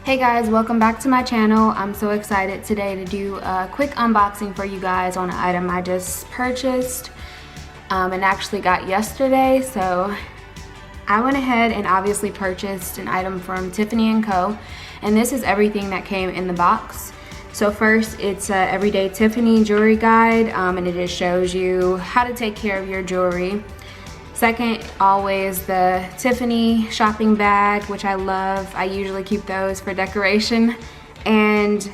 Hey guys, welcome back to my channel. I'm so excited today to do a quick unboxing for you guys on an item I just purchased and actually got yesterday. So I went ahead and obviously purchased an item from Tiffany&Co, and this is everything that came in the box. So first, it's a everyday Tiffany jewelry guide, and it just shows you how to take care of your jewelry. Second, always the Tiffany shopping bag, which I love. I usually keep those for decoration. And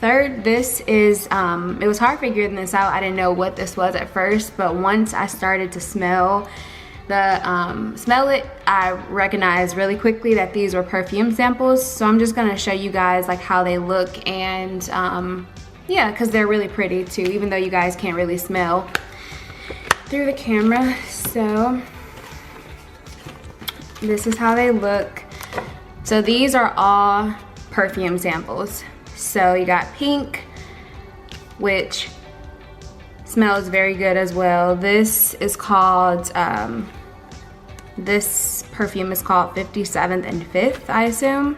third, this is, it was hard figuring this out. I didn't know what this was at first, but once I started to smell it, I recognized really quickly that these were perfume samples. So I'm just gonna show you guys like how they look, and yeah, because they're really pretty too, even though you guys can't really smell through the camera. So this is how they look. So these are all perfume samples. So you got pink, which smells very good as well. This is called this perfume is called 57th and 5th, I assume.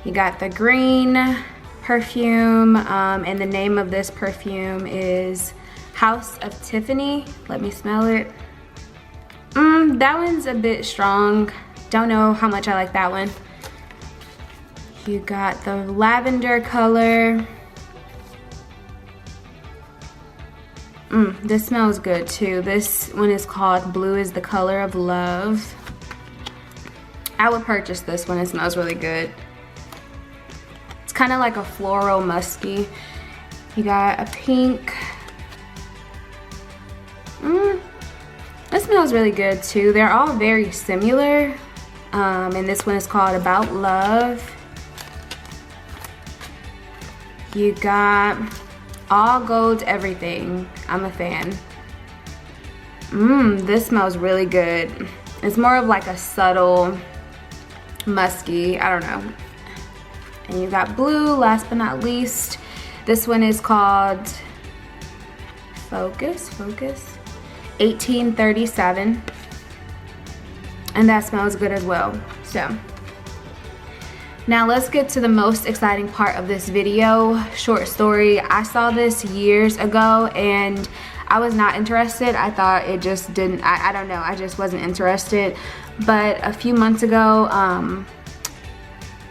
You got the green perfume, and the name of this perfume is House of Tiffany. Let me smell it. That one's a bit strong. Don't know how much I like that one. You got the lavender color. This smells good too. This one is called Blue is the Color of Love. I would purchase this one. It smells really good. It's kind of like a floral musky. You got a pink. This smells really good too. They're all very similar. And this one is called About Love. You got All Gold Everything. I'm a fan. This smells really good. It's more of like a subtle musky, I don't know. And you got Blue, last but not least. This one is called Focus 1837, and that smells good as well. So now let's get to the most exciting part of this video. Short story, I saw this years ago and I was not interested. I thought it just didn't, I don't know, I just wasn't interested. But a few months ago,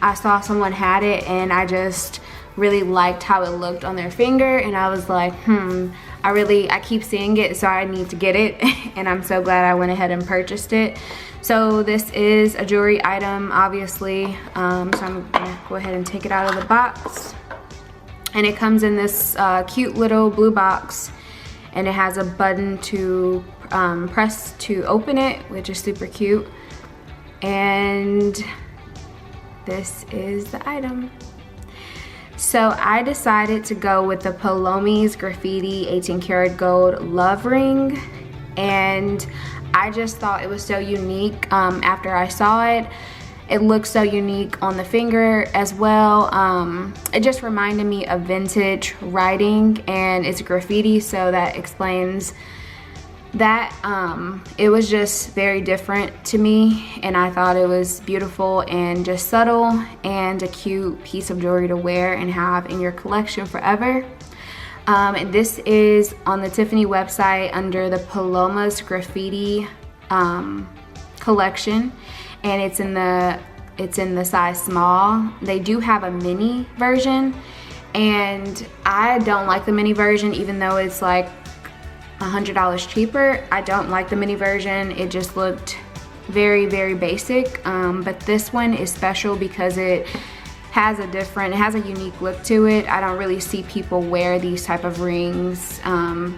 I saw someone had it and I just really liked how it looked on their finger, and I was like, I keep seeing it, so I need to get it. And I'm so glad I went ahead and purchased it. So this is a jewelry item, obviously. So I'm gonna go ahead and take it out of the box. And it comes in this cute little blue box, and it has a button to press to open it, which is super cute. And this is the item. So I decided to go with the Paloma's Graffiti 18 karat gold love ring, and I just thought it was so unique. After I saw it, it looked so unique on the finger as well. It just reminded me of vintage writing, and it's graffiti, so that explains that. It was just very different to me, and I thought it was beautiful and just subtle and a cute piece of jewelry to wear and have in your collection forever. And this is on the Tiffany website under the Paloma's Graffiti collection, and it's in the size small. They do have a mini version, and I don't like the mini version, even though it's like $100 cheaper. I don't like the mini version. It just looked very, very basic. But this one is special because it has a unique look to it. I don't really see people wear these type of rings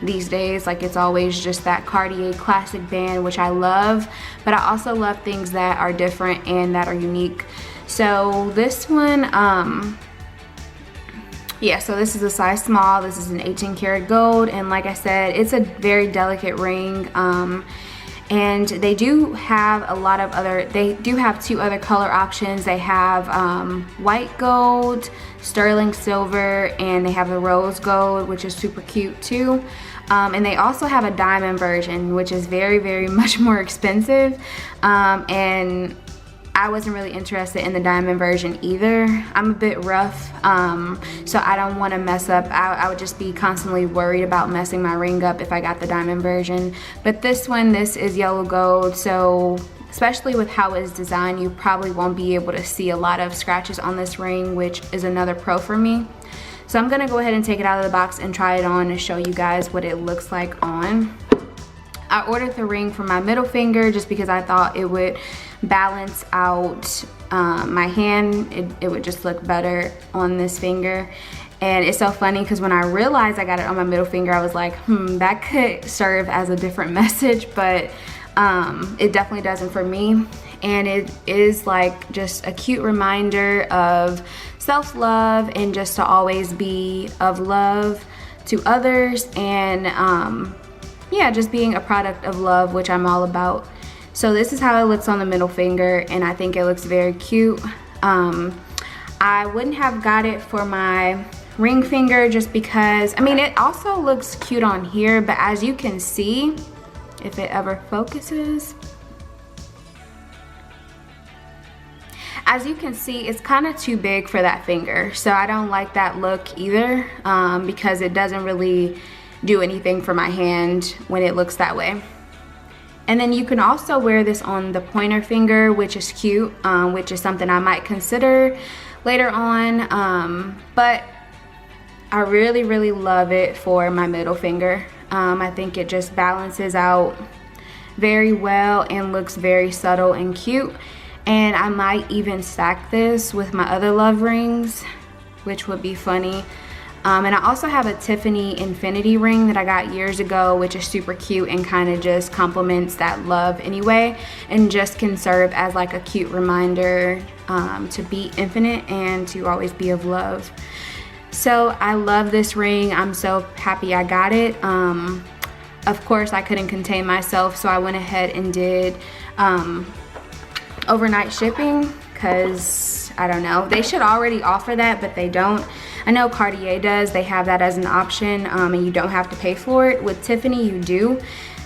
these days. Like, it's always just that Cartier classic band, which I love, but I also love things that are different and that are unique. So this one, yeah, so this is a size small. This is an 18 karat gold, and like I said, it's a very delicate ring. And they do have two other color options. They have white gold, sterling silver, and they have the rose gold, which is super cute too. And they also have a diamond version, which is very, very much more expensive. And I wasn't really interested in the diamond version either. I'm a bit rough, so I don't want to mess up. I would just be constantly worried about messing my ring up if I got the diamond version. But this one, this is yellow gold, so especially with how it's designed, you probably won't be able to see a lot of scratches on this ring, which is another pro for me. So I'm gonna go ahead and take it out of the box and try it on and show you guys what it looks like on. I ordered the ring for my middle finger just because I thought it would balance out my hand. It would just look better on this finger. And it's so funny because when I realized I got it on my middle finger, I was like, that could serve as a different message, but it definitely doesn't for me. And it is like just a cute reminder of self-love and just to always be of love to others, and yeah, just being a product of love, which I'm all about. So this is how it looks on the middle finger, and I think it looks very cute. I wouldn't have got it for my ring finger just because, I mean, it also looks cute on here, but as you can see, if it ever focuses, as you can see, it's kind of too big for that finger. So I don't like that look either, because it doesn't really do anything for my hand when it looks that way. And then you can also wear this on the pointer finger, which is cute, which is something I might consider later on. But I really love it for my middle finger. I think it just balances out very well and looks very subtle and cute. And I might even stack this with my other love rings, which would be funny. And I also have a Tiffany infinity ring that I got years ago, which is super cute and kind of just complements that love anyway, and just can serve as like a cute reminder to be infinite and to always be of love. So I love this ring. I'm so happy I got it. Of course, I couldn't contain myself, so I went ahead and did overnight shipping, because I don't know, they should already offer that, but they don't. I know Cartier does, they have that as an option, and you don't have to pay for it. With Tiffany, you do.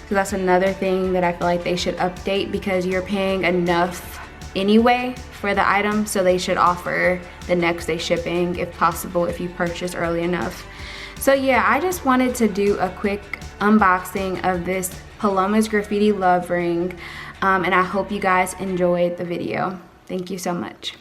So that's another thing that I feel like they should update, because you're paying enough anyway for the item, so they should offer the next day shipping if possible, if you purchase early enough. So yeah, I just wanted to do a quick unboxing of this Paloma's Graffiti love ring, and I hope you guys enjoyed the video. Thank you so much.